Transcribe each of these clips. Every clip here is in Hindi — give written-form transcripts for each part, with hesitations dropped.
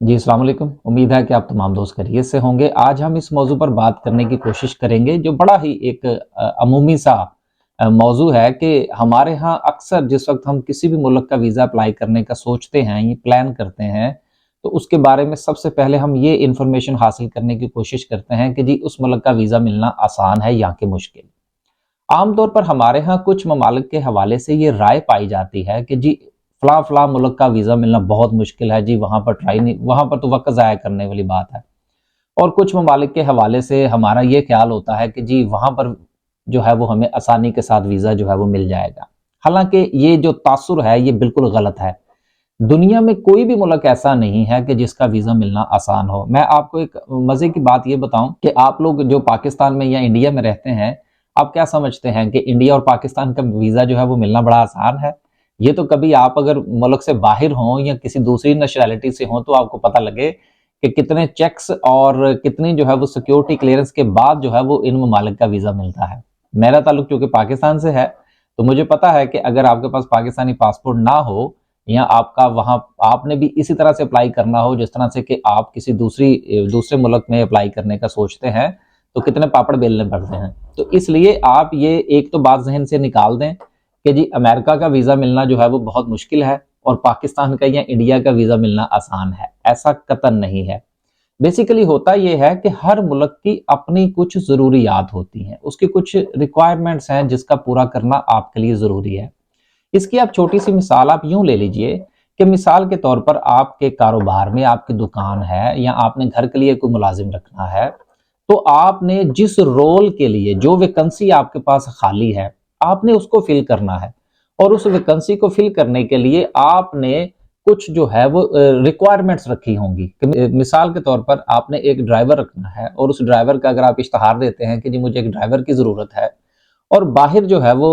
जी, अस्सलाम वालेकुम। उम्मीद है कि आप तमाम दोस्त खैरियत से होंगे। आज हम इस मौजू पर बात करने की कोशिश करेंगे जो बड़ा ही एक अमूमी सा मौजू है कि हमारे यहाँ अक्सर जिस वक़्त हम किसी भी मुल्क का वीज़ा अप्लाई करने का सोचते हैं, ये प्लान करते हैं, तो उसके बारे में सबसे पहले हम ये इन्फॉर्मेशन हासिल करने की कोशिश करते हैं कि जी उस मुल्क का वीज़ा मिलना आसान है या कि मुश्किल। आम तौर पर हमारे यहाँ कुछ ममालिक के हवाले से ये राय पाई जाती है कि जी फला मुल्क का वीज़ा मिलना बहुत मुश्किल है जी, वहाँ पर ट्राई नहीं, वहाँ पर तो वक़्त ज़ाया करने वाली बात है। और कुछ ममालिक के हवाले से हमारा ये ख्याल होता है कि जी वहाँ पर जो है वो हमें आसानी के साथ वीज़ा जो है वो मिल जाएगा। हालाँकि ये जो तासुर है ये बिल्कुल गलत है। दुनिया में कोई भी मुल्क ऐसा नहीं है कि जिसका वीज़ा मिलना आसान हो। मैं आपको एक मज़े की बात ये बताऊँ कि आप लोग जो पाकिस्तान में या इंडिया में रहते हैं, आप क्या समझते हैं कि इंडिया और पाकिस्तान का वीज़ा जो है वो मिलना बड़ा आसान है? ये तो कभी आप अगर मुल्क से बाहर हों या किसी दूसरी नेशनैलिटी से हों तो आपको पता लगे कि कितने चेक्स और कितनी जो है वो सिक्योरिटी क्लियरेंस के बाद जो है वो इन ममालिक का वीज़ा मिलता है। मेरा ताल्लुक चूँकि पाकिस्तान से है, तो मुझे पता है कि अगर आपके पास पाकिस्तानी पासपोर्ट ना हो या आपका वहाँ आपने भी इसी तरह से अप्लाई करना हो जिस तरह से कि आप किसी दूसरे मुल्क में अप्लाई करने का सोचते हैं, तो कितने पापड़ बेलने पड़ते हैं। तो इसलिए आप ये एक तो बात ज़हन से निकाल दें कि जी अमेरिका का वीज़ा मिलना जो है वो बहुत मुश्किल है और पाकिस्तान का या इंडिया का वीज़ा मिलना आसान है, ऐसा कतई नहीं है। बेसिकली होता ये है कि हर मुल्क की अपनी कुछ ज़रूरियात होती हैं, उसकी कुछ रिक्वायरमेंट्स हैं जिसका पूरा करना आपके लिए ज़रूरी है। इसकी आप छोटी सी मिसाल आप यूं ले लीजिए कि मिसाल के तौर पर आपके कारोबार में आपकी दुकान है या आपने घर के लिए कोई मुलाजिम रखना है, तो आपने जिस रोल के लिए जो वैकेंसी आपके पास खाली है, आपने उसको फिल करना है और उस वैकेंसी को फिल करने के लिए आपने कुछ जो है वो रिक्वायरमेंट्स रखी होंगी कि मिसाल के तौर पर आपने एक ड्राइवर रखना है और उस ड्राइवर का अगर आप इश्तहार देते हैं कि जी मुझे एक ड्राइवर की ज़रूरत है और बाहर जो है वो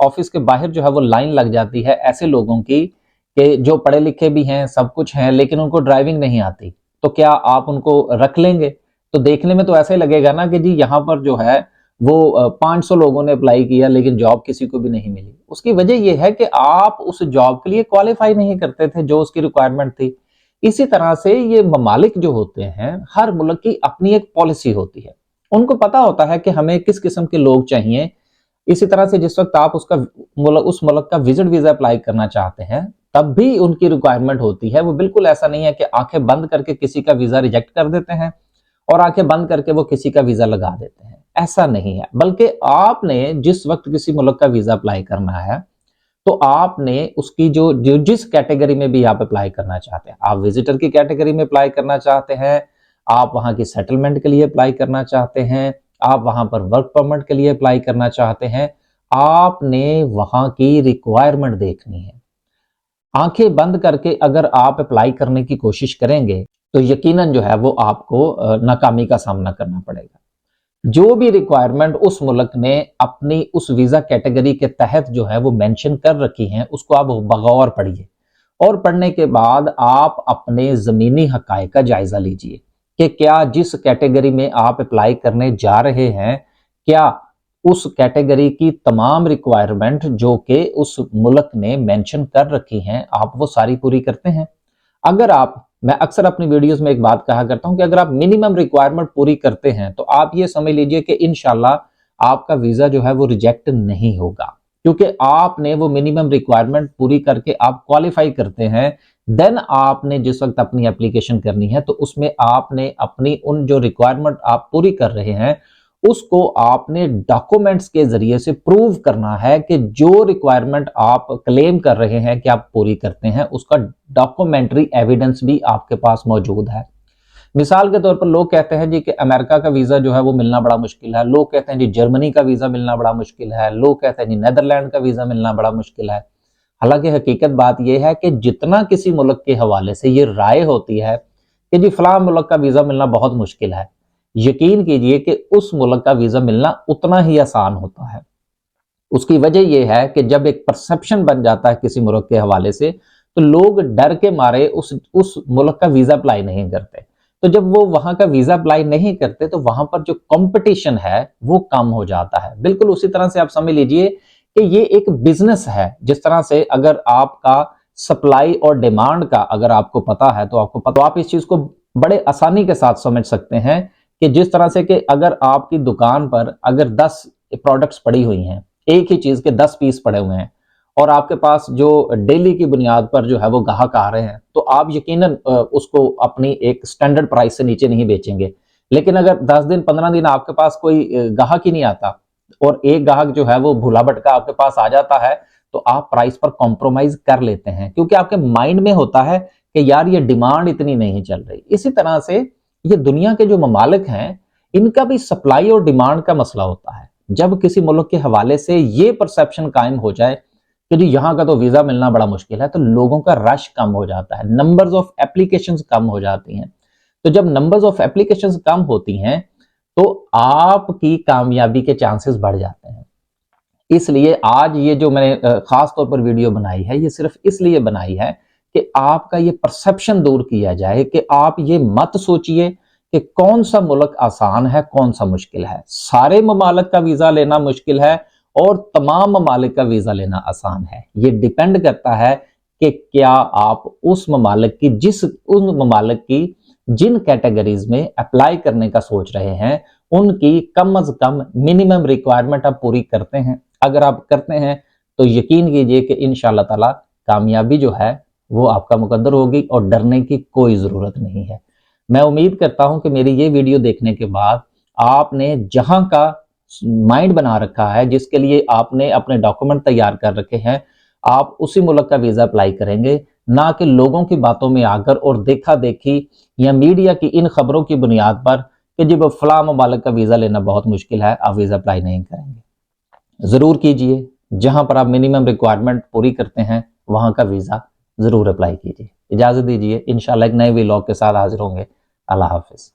ऑफिस के बाहर जो है वो लाइन लग जाती है ऐसे लोगों की कि जो पढ़े लिखे भी हैं, सब कुछ हैं, लेकिन उनको ड्राइविंग नहीं आती। तो क्या आप उनको रख लेंगे? तो देखने में तो ऐसा ही लगेगा ना कि जी यहाँ पर जो है वो 500 लोगों ने अप्लाई किया लेकिन जॉब किसी को भी नहीं मिली। उसकी वजह ये है कि आप उस जॉब के लिए क्वालिफाई नहीं करते थे जो उसकी रिक्वायरमेंट थी। इसी तरह से ये ममालिक जो होते हैं, हर मुल्क की अपनी एक पॉलिसी होती है। उनको पता होता है कि हमें किस किस्म के लोग चाहिए। इसी तरह से जिस वक़्त आप उस मुल्क का विज़िट वीज़ा अप्लाई करना चाहते हैं, तब भी उनकी रिक्वायरमेंट होती है। वो बिल्कुल ऐसा नहीं है कि आँखें बंद करके किसी का वीज़ा रिजेक्ट कर देते हैं और आँखें बंद करके वो किसी का वीज़ा लगा देते हैं। ऐसा नहीं है, बल्कि आपने जिस वक़्त किसी मुल्क का वीज़ा अप्लाई करना है, तो आपने उसकी जो जिस कैटेगरी में भी आप अप्लाई करना चाहते हैं, आप विजिटर की कैटेगरी में अप्लाई करना चाहते हैं, आप वहाँ की सेटलमेंट के लिए अप्लाई करना चाहते हैं, आप वहाँ पर वर्क परमिट के लिए अप्लाई करना चाहते हैं, आपने वहाँ की रिक्वायरमेंट देखनी है। आंखें बंद करके अगर आप अप्लाई करने की कोशिश करेंगे, तो यकीनन जो है वो आपको नाकामी का सामना करना पड़ेगा। जो भी रिक्वायरमेंट उस मुल्क ने अपनी उस वीजा कैटेगरी के तहत जो है वो मेंशन कर रखी हैं, उसको आप बगौर पढ़िए और पढ़ने के बाद आप अपने ज़मीनी हक़ाइक़ का जायज़ा लीजिए कि क्या जिस कैटेगरी में आप अप्लाई करने जा रहे हैं, क्या उस कैटेगरी की तमाम रिक्वायरमेंट जो कि उस मुल्क ने मेंशन कर रखी हैं, आप वो सारी पूरी करते हैं? अगर आप मैं अक्सर अपनी वीडियोस में एक बात कहा करता हूं कि अगर आप मिनिमम रिक्वायरमेंट पूरी करते हैं तो आप ये समझ लीजिए कि इंशाल्लाह आपका वीजा जो है वो रिजेक्ट नहीं होगा, क्योंकि आपने वो मिनिमम रिक्वायरमेंट पूरी करके आप क्वालिफाई करते हैं। देन आपने जिस वक्त अपनी एप्लीकेशन करनी है तो उसमें आपने अपनी उन जो रिक्वायरमेंट आप पूरी कर रहे हैं उसको आपने डॉक्यूमेंट्स के जरिए से प्रूव करना है कि जो रिक्वायरमेंट आप क्लेम कर रहे हैं कि आप पूरी करते हैं उसका डॉक्यूमेंट्री एविडेंस भी आपके पास मौजूद है। मिसाल के तौर पर लोग कहते हैं जी कि अमेरिका का वीजा जो है वो मिलना बड़ा मुश्किल है, लोग कहते हैं जी जर्मनी का वीजा मिलना बड़ा मुश्किल है, लोग कहते हैं जी नेदरलैंड का वीजा मिलना बड़ा मुश्किल है। हालांकि हकीकत बात यह है कि जितना किसी मुल्क के हवाले से ये राय होती है कि जी फलां मुल्क का वीजा मिलना बहुत मुश्किल है, यकीन कीजिए कि उस मुल्क का वीजा मिलना उतना ही आसान होता है। उसकी वजह यह है कि जब एक परसेप्शन बन जाता है किसी मुल्क के हवाले से, तो लोग डर के मारे उस मुल्क का वीजा अप्लाई नहीं करते। तो जब वो वहां का वीजा अप्लाई नहीं करते तो वहां पर जो कंपटीशन है वो कम हो जाता है। बिल्कुल उसी तरह से आप समझ लीजिए कि ये एक बिजनेस है। जिस तरह से अगर आपका सप्लाई और डिमांड का अगर आपको पता है तो आप इस चीज को बड़े आसानी के साथ समझ सकते हैं कि जिस तरह से कि अगर आपकी दुकान पर अगर 10 प्रोडक्ट्स पड़ी हुई हैं, एक ही चीज के 10 पीस पड़े हुए हैं और आपके पास जो डेली की बुनियाद पर जो है वो ग्राहक आ रहे हैं, तो आप यकीनन उसको अपनी एक स्टैंडर्ड प्राइस से नीचे नहीं बेचेंगे। लेकिन अगर 10 दिन 15 दिन आपके पास कोई ग्राहक ही नहीं आता और एक ग्राहक जो है वो भूला भटका आपके पास आ जाता है, तो आप प्राइस पर कॉम्प्रोमाइज कर लेते हैं, क्योंकि आपके माइंड में होता है कि यार ये डिमांड इतनी नहीं चल रही। इसी तरह से ये दुनिया के जो ममालिक हैं, इनका भी सप्लाई और डिमांड का मसला होता है। जब किसी मुल्क के हवाले से ये परसेप्शन कायम हो जाए कि जी यहाँ का तो वीजा मिलना बड़ा मुश्किल है, तो लोगों का रश कम हो जाता है, नंबर्स ऑफ एप्लीकेशंस कम हो जाती हैं। तो जब नंबर्स ऑफ एप्लीकेशंस कम होती हैं तो आपकी कामयाबी के चांसेस बढ़ जाते हैं। इसलिए आज ये जो मैंने खास तौर पर वीडियो बनाई है, ये सिर्फ इसलिए बनाई है कि आपका ये परसेप्शन दूर किया जाए कि आप ये मत सोचिए कि कौन सा मुल्क आसान है कौन सा मुश्किल है। सारे ममालिक का वीजा लेना मुश्किल है और तमाम ममालिक का वीजा लेना आसान है। ये डिपेंड करता है कि क्या आप उस ममालिक की उन ममालिक की जिन कैटेगरीज में अप्लाई करने का सोच रहे हैं, उनकी कम अज कम मिनिमम रिक्वायरमेंट आप पूरी करते हैं। अगर आप करते हैं तो यकीन कीजिए कि इंशाअल्लाह ताला कामयाबी जो है वो आपका मुकद्दर होगी और डरने की कोई जरूरत नहीं है। मैं उम्मीद करता हूं कि मेरी ये वीडियो देखने के बाद आपने जहां का माइंड बना रखा है, जिसके लिए आपने अपने डॉक्यूमेंट तैयार कर रखे हैं, आप उसी मुल्क का वीजा अप्लाई करेंगे, ना कि लोगों की बातों में आकर और देखा देखी या मीडिया की इन खबरों की बुनियाद पर कि जब फला ममालिक का वीजा लेना बहुत मुश्किल है, आप वीजा अप्लाई नहीं करेंगे। जरूर कीजिए, जहां पर आप मिनिमम रिक्वायरमेंट पूरी करते हैं वहां का वीजा जरूर अप्लाई कीजिए। इजाजत दीजिए, इंशाल्लाह एक नए व्लॉग के साथ हाजिर होंगे। अल्लाह हाफिज।